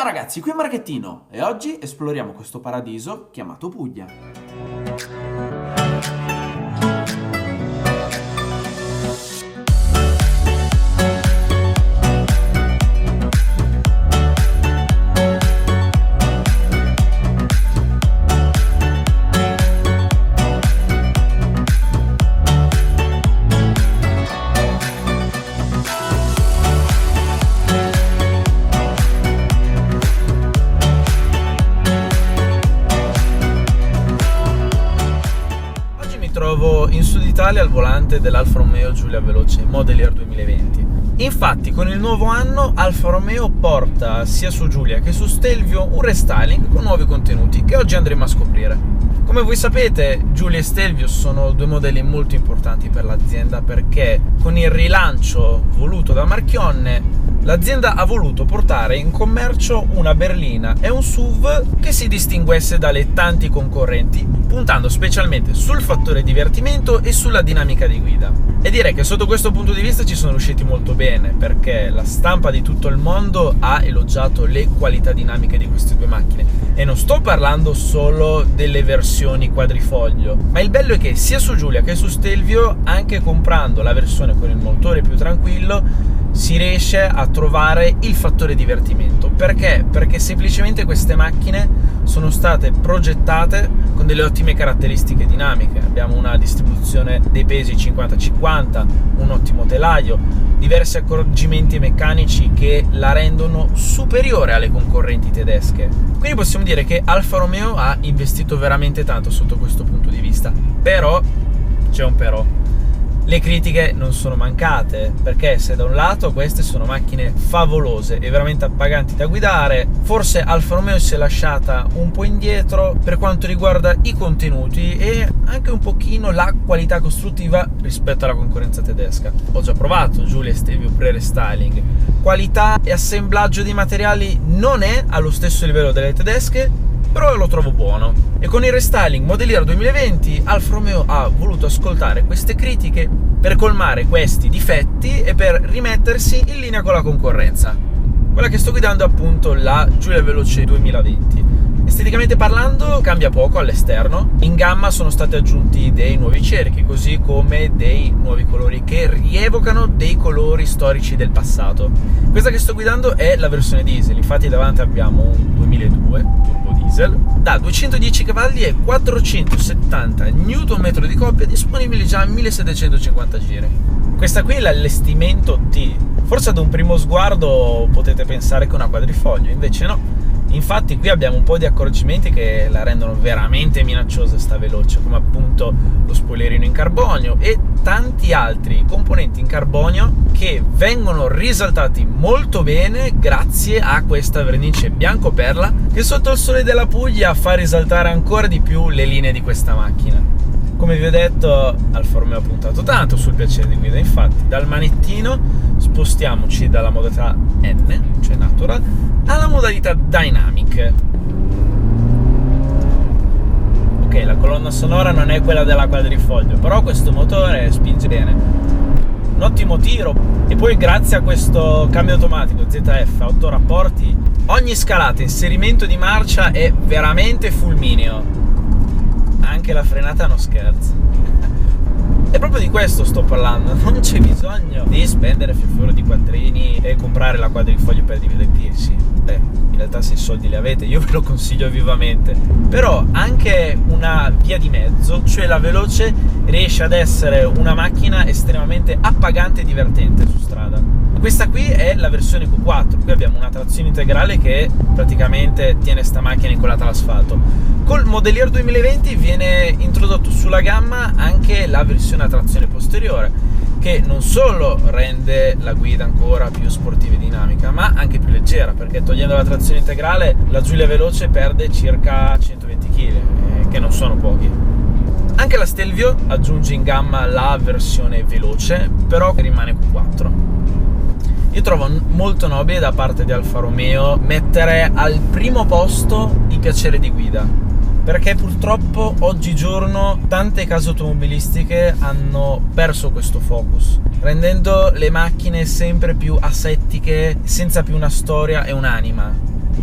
Ciao ragazzi, qui Marchettino e oggi esploriamo questo paradiso chiamato Puglia. Trovo in Sud Italia al volante dell'Alfa Romeo Giulia Veloce Model Year 2020. Infatti con il nuovo anno Alfa Romeo porta sia su Giulia che su Stelvio un restyling con nuovi contenuti che oggi andremo a scoprire. Come voi sapete, Giulia e Stelvio sono due modelli molto importanti per l'azienda perché con il rilancio voluto da Marchionne l'azienda ha voluto portare in commercio una berlina e un SUV che si distinguesse dalle tanti concorrenti, puntando specialmente sul fattore divertimento e sulla dinamica di guida. E direi che sotto questo punto di vista ci sono riusciti molto bene, perché la stampa di tutto il mondo ha elogiato le qualità dinamiche di queste due macchine. E non sto parlando solo delle versioni quadrifoglio, ma il bello è che sia su Giulia che su Stelvio, anche comprando la versione con il motore più tranquillo, si riesce a trovare il fattore divertimento. Perché? Perché semplicemente queste macchine sono state progettate con delle ottime caratteristiche dinamiche. Abbiamo una distribuzione dei pesi 50-50, un ottimo telaio, diversi accorgimenti meccanici che la rendono superiore alle concorrenti tedesche. Quindi possiamo dire che Alfa Romeo ha investito veramente tanto sotto questo punto di vista. Però, c'è un però. Le critiche non sono mancate, perché se da un lato queste sono macchine favolose e veramente appaganti da guidare, forse Alfa Romeo si è lasciata un po' indietro per quanto riguarda i contenuti e anche un pochino la qualità costruttiva rispetto alla concorrenza tedesca. Ho già provato Giulia e Stelvio pre-restyling, qualità e assemblaggio di materiali non è allo stesso livello delle tedesche, però lo trovo buono. E con il restyling Model Year 2020 Alfa Romeo ha voluto ascoltare queste critiche per colmare questi difetti e per rimettersi in linea con la concorrenza. Quella che sto guidando è appunto la Giulia Veloce 2020. Esteticamente parlando cambia poco all'esterno, in gamma sono stati aggiunti dei nuovi cerchi, così come dei nuovi colori che rievocano dei colori storici del passato. Questa che sto guidando è la versione diesel, infatti davanti abbiamo un 2002 turbo diesel da 210 cavalli e 470 Nm di coppia, disponibili già a 1750 giri. Questa qui è l'allestimento T. Forse ad un primo sguardo potete pensare che è una quadrifoglio, invece no. Infatti qui abbiamo un po' di accorgimenti che la rendono veramente minacciosa sta Veloce, come appunto lo spoilerino in carbonio e tanti altri componenti in carbonio che vengono risaltati molto bene grazie a questa vernice bianco perla che sotto il sole della Puglia fa risaltare ancora di più le linee di questa macchina. Come vi ho detto, Alfa Romeo ha puntato tanto sul piacere di guida, infatti dal manettino spostiamoci dalla modalità N, cioè Natural, alla modalità Dynamic. Ok, la colonna sonora non è quella della quadrifoglio, però questo motore spinge bene. Un ottimo tiro, e poi grazie a questo cambio automatico ZF a 8 rapporti, ogni scalata, inserimento di marcia è veramente fulmineo. Anche la frenata è uno scherzo. E proprio di questo sto parlando, non c'è bisogno di spendere fior di quattrini e comprare la quadrifoglio per divertirsi. In realtà se i soldi li avete io ve lo consiglio vivamente. Però anche una via di mezzo, cioè la Veloce, riesce ad essere una macchina estremamente appagante e divertente su strada. Questa qui è la versione Q4, qui abbiamo una trazione integrale che praticamente tiene sta macchina incollata all'asfalto. Col Model Year 2020 viene introdotto sulla gamma anche la versione a trazione posteriore, che non solo rende la guida ancora più sportiva e dinamica, ma anche più leggera, perché togliendo la trazione integrale la Giulia Veloce perde circa 120 kg, che non sono pochi. Anche la Stelvio aggiunge in gamma la versione veloce, però rimane Q4. Io trovo molto nobile da parte di Alfa Romeo mettere al primo posto il piacere di guida, perché purtroppo oggigiorno tante case automobilistiche hanno perso questo focus, rendendo le macchine sempre più asettiche, senza più una storia e un'anima.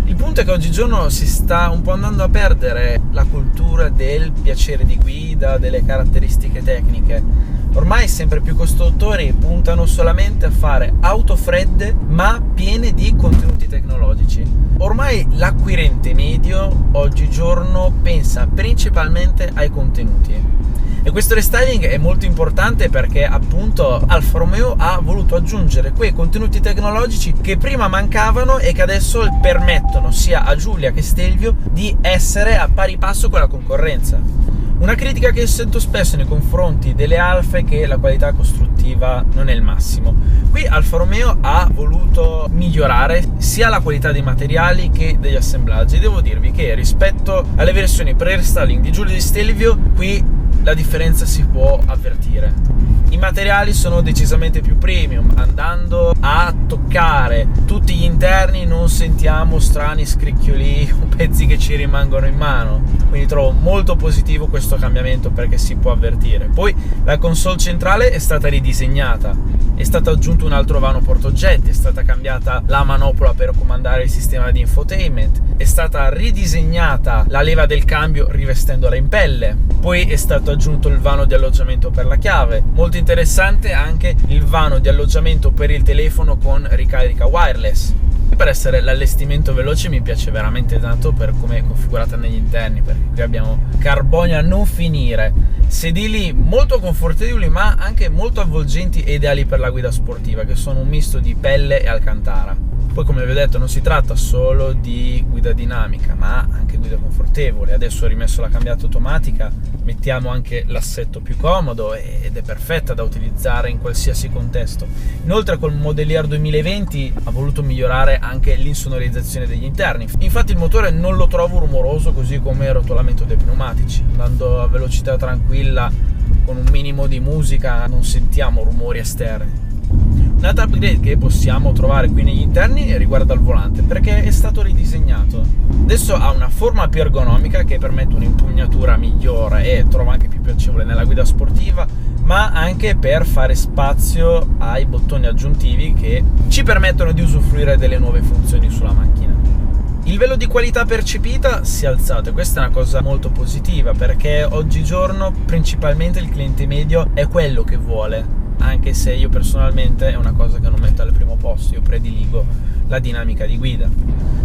Il punto è che oggigiorno si sta un po' andando a perdere la cultura del piacere di guida, delle caratteristiche tecniche. Ormai sempre più costruttori puntano solamente a fare auto fredde ma piene di contenuti tecnologici. Ormai l'acquirente medio oggigiorno pensa principalmente ai contenuti. E questo restyling è molto importante perché appunto Alfa Romeo ha voluto aggiungere quei contenuti tecnologici che prima mancavano e che adesso permettono sia a Giulia che Stelvio di essere a pari passo con la concorrenza. Una critica che sento spesso nei confronti delle Alfa è che la qualità costruttiva non è il massimo. Qui Alfa Romeo ha voluto migliorare sia la qualità dei materiali che degli assemblaggi. Devo dirvi che rispetto alle versioni pre-restyling di Giulia e di Stelvio, qui la differenza si può avvertire. I materiali sono decisamente più premium, andando a toccare tutti gli interni non sentiamo strani scricchioli o pezzi che ci rimangono in mano, quindi trovo molto positivo questo cambiamento perché si può avvertire. Poi la console centrale è stata ridisegnata, è stato aggiunto un altro vano portaoggetti, è stata cambiata la manopola per comandare il sistema di infotainment, è stata ridisegnata la leva del cambio rivestendola in pelle, poi è stato aggiunto il vano di alloggiamento per la chiave. Molto interessante anche il vano di alloggiamento per il telefono con ricarica wireless. E per essere l'allestimento veloce mi piace veramente tanto per come è configurata negli interni, perché qui abbiamo carbonio a non finire, sedili molto confortevoli ma anche molto avvolgenti e ideali per la guida sportiva, che sono un misto di pelle e alcantara. Poi, come vi ho detto, non si tratta solo di guida dinamica ma anche guida confortevole. Adesso ho rimesso la cambiata automatica, mettiamo anche l'assetto più comodo ed è perfetta da utilizzare in qualsiasi contesto. Inoltre col Model Year 2020 ha voluto migliorare anche l'insonorizzazione degli interni. Infatti il motore non lo trovo rumoroso, così come il rotolamento dei pneumatici. Andando a velocità tranquilla con un minimo di musica non sentiamo rumori esterni. Un'altra upgrade che possiamo trovare qui negli interni riguarda il volante, perché è stato ridisegnato. Adesso ha una forma più ergonomica che permette un'impugnatura migliore e trovo anche più piacevole nella guida sportiva, ma anche per fare spazio ai bottoni aggiuntivi che ci permettono di usufruire delle nuove funzioni sulla macchina. Il livello di qualità percepita si è alzato e questa è una cosa molto positiva, perché oggigiorno principalmente il cliente medio è quello che vuole, anche se io personalmente è una cosa che non metto al primo posto. Io prediligo la dinamica di guida.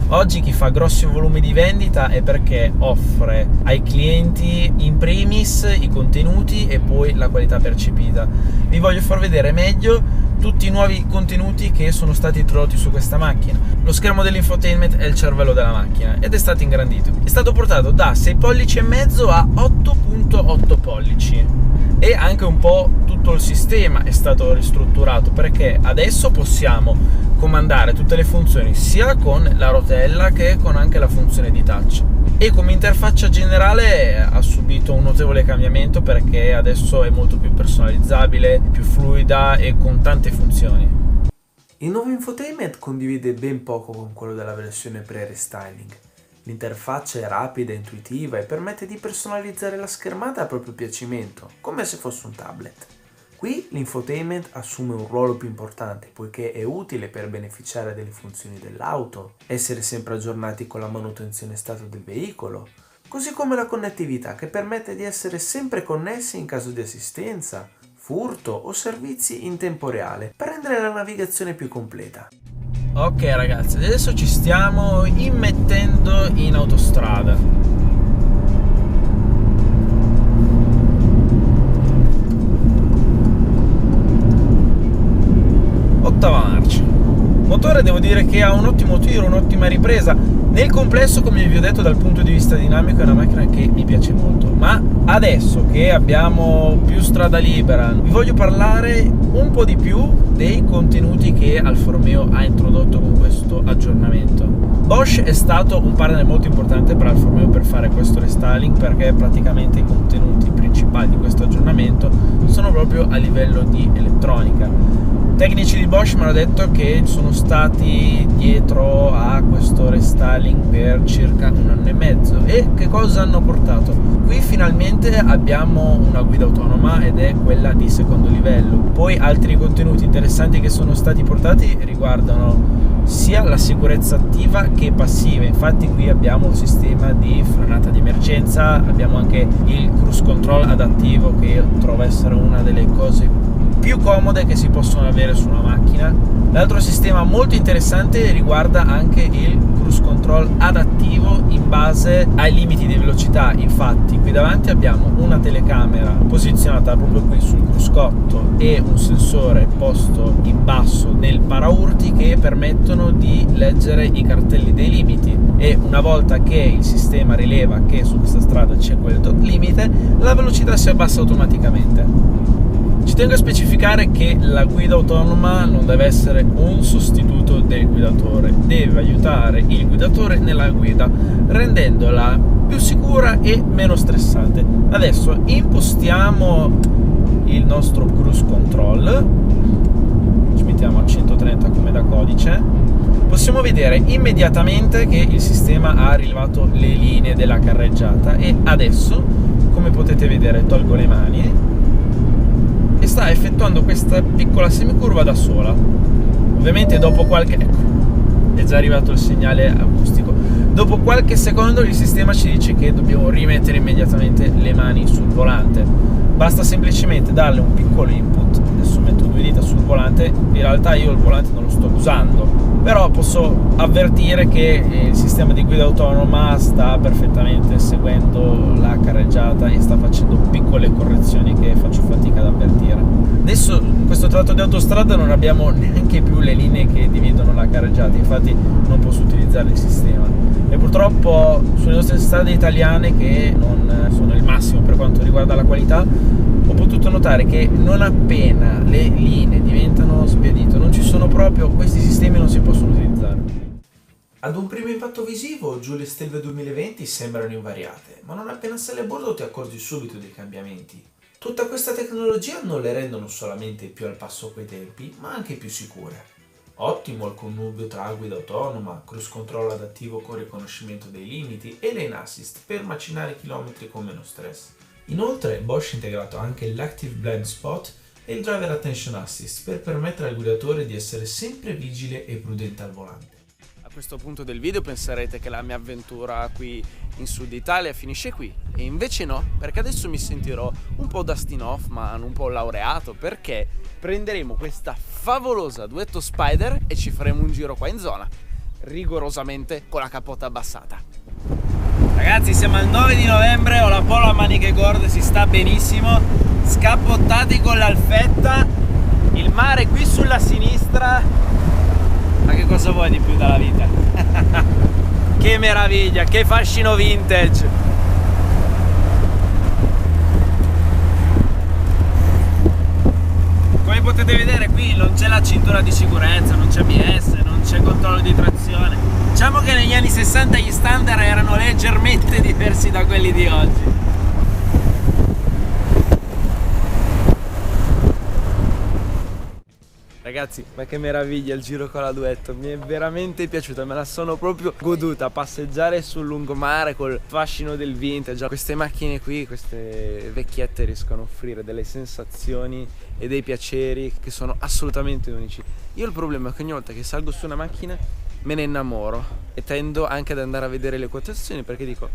Oggi chi fa grossi volumi di vendita è perché offre ai clienti in primis i contenuti e poi la qualità percepita. Vi voglio far vedere meglio tutti i nuovi contenuti che sono stati introdotti su questa macchina. Lo schermo dell'infotainment è il cervello della macchina ed è stato ingrandito. È stato portato da 6,5 pollici a 8,8 pollici. E anche un po' tutto il sistema è stato ristrutturato, perché adesso possiamo comandare tutte le funzioni sia con la rotella che con anche la funzione di touch. E come interfaccia generale ha subito un notevole cambiamento, perché adesso è molto più personalizzabile, più fluida e con tante funzioni. Il nuovo infotainment condivide ben poco con quello della versione pre-restyling. L'interfaccia è rapida e intuitiva e permette di personalizzare la schermata a proprio piacimento, come se fosse un tablet. Qui l'infotainment assume un ruolo più importante, poiché è utile per beneficiare delle funzioni dell'auto, essere sempre aggiornati con la manutenzione stato del veicolo, così come la connettività che permette di essere sempre connessi in caso di assistenza, furto o servizi in tempo reale, per rendere la navigazione più completa. Ok ragazzi, adesso ci stiamo immettendo in autostrada. Ottava marcia. Motore devo dire che ha un ottimo tiro, un'ottima ripresa. Nel complesso, come vi ho detto, dal punto di vista dinamico è una macchina che mi piace molto. Ma adesso che abbiamo più strada libera, vi voglio parlare un po' di più dei contenuti che Alfa Romeo ha introdotto con questo aggiornamento. Bosch è stato un partner molto importante per Alfa Romeo per fare questo restyling, perché praticamente i contenuti principali di questo aggiornamento sono proprio a livello di elettronica. Tecnici di Bosch mi hanno detto che sono stati dietro a questo restyling styling per circa 1 anno e mezzo. E che cosa hanno portato? Qui finalmente abbiamo una guida autonoma ed è quella di secondo livello. Poi altri contenuti interessanti che sono stati portati riguardano sia la sicurezza attiva che passiva. Infatti qui abbiamo un sistema di frenata di emergenza, abbiamo anche il cruise control adattivo, che io trovo essere una delle cose più comode che si possono avere su una macchina. L'altro sistema molto interessante riguarda anche il cruise control adattivo in base ai limiti di velocità. Infatti qui davanti abbiamo una telecamera posizionata proprio qui sul cruscotto e un sensore posto in basso nel paraurti che permettono di leggere i cartelli dei limiti, e una volta che il sistema rileva che su questa strada c'è quel dot limite, la velocità si abbassa automaticamente. Ci tengo a specificare che la guida autonoma non deve essere un sostituto del guidatore, deve aiutare il guidatore nella guida, rendendola più sicura e meno stressante. Adesso impostiamo il nostro cruise control, ci mettiamo a 130 come da codice. Possiamo vedere immediatamente che il sistema ha rilevato le linee della carreggiata, e adesso, come potete vedere, tolgo le mani e sta effettuando questa piccola semicurva da sola. Ovviamente dopo qualche... ecco, è già arrivato il segnale acustico. Dopo qualche secondo il sistema ci dice che dobbiamo rimettere immediatamente le mani sul volante. Basta semplicemente darle un piccolo input. Adesso metto 2 dita sul volante, in realtà io il volante non lo sto usando, però posso avvertire che il sistema di guida autonoma sta perfettamente seguendo la carreggiata e sta facendo piccole correzioni che faccio fatica ad avvertire. Adesso in questo tratto di autostrada non abbiamo neanche più le linee che dividono la carreggiata, infatti non posso utilizzare il sistema, e purtroppo sulle nostre strade italiane, che non sono il massimo per quanto riguarda la qualità, ho potuto notare che non appena le linee diventano sbiadito, non ci sono proprio, questi sistemi non si possono utilizzare. Ad un primo impatto visivo, Giulia Stelvio 2020 sembrano invariate, ma non appena sali a bordo ti accorgi subito dei cambiamenti. Tutta questa tecnologia non le rendono solamente più al passo coi tempi, ma anche più sicure. Ottimo il connubio tra guida autonoma, cruise control adattivo con riconoscimento dei limiti e lane assist per macinare chilometri con meno stress. Inoltre Bosch ha integrato anche l'Active Blind Spot e il Driver Attention Assist per permettere al guidatore di essere sempre vigile e prudente al volante. A questo punto del video penserete che la mia avventura qui in Sud Italia finisce qui, e invece no, perché adesso mi sentirò un po' Dustin Hoffman, un po' laureato, perché prenderemo questa favolosa Duetto Spider e ci faremo un giro qua in zona, rigorosamente con la cappota abbassata. Ragazzi, siamo al 9 di novembre, ho la polo a maniche corte, si sta benissimo, scappottati con l'Alfetta, il mare qui sulla sinistra, ma che cosa vuoi di più dalla vita? Che meraviglia, che fascino vintage! Come potete vedere qui non c'è la cintura di sicurezza, non c'è ABS, non c'è controllo di trazione. Diciamo che negli anni 60 gli standard erano leggermente diversi da quelli di oggi. Ragazzi, ma che meraviglia il giro con la Duetto, mi è veramente piaciuta, me la sono proprio goduta, passeggiare sul lungomare col fascino del vintage. Queste macchine qui, queste vecchiette, riescono a offrire delle sensazioni e dei piaceri che sono assolutamente unici. Io il problema è che ogni volta che salgo su una macchina me ne innamoro e tendo anche ad andare a vedere le quotazioni, perché dico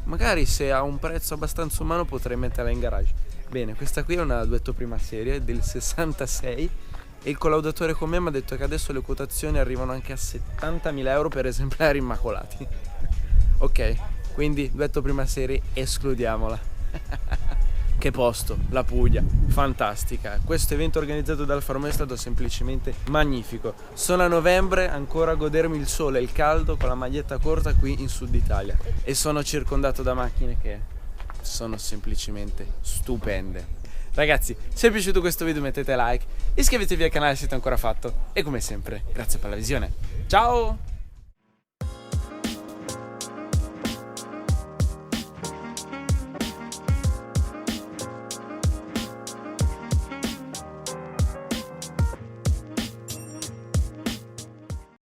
magari se ha un prezzo abbastanza umano potrei metterla in garage. Bene, questa qui è una Duetto prima serie del 66 e il collaudatore con me mi ha detto che adesso le quotazioni arrivano anche a 70.000 euro per esemplari immacolati. Ok, quindi Duetto prima serie escludiamola. Che posto, la Puglia, fantastica. Questo evento organizzato da Alfa Romeo è stato semplicemente magnifico. Sono a novembre, ancora a godermi il sole e il caldo con la maglietta corta qui in Sud Italia, e sono circondato da macchine che sono semplicemente stupende. Ragazzi, se vi è piaciuto questo video mettete like, iscrivetevi al canale se siete ancora fatto, e come sempre grazie per la visione. Ciao!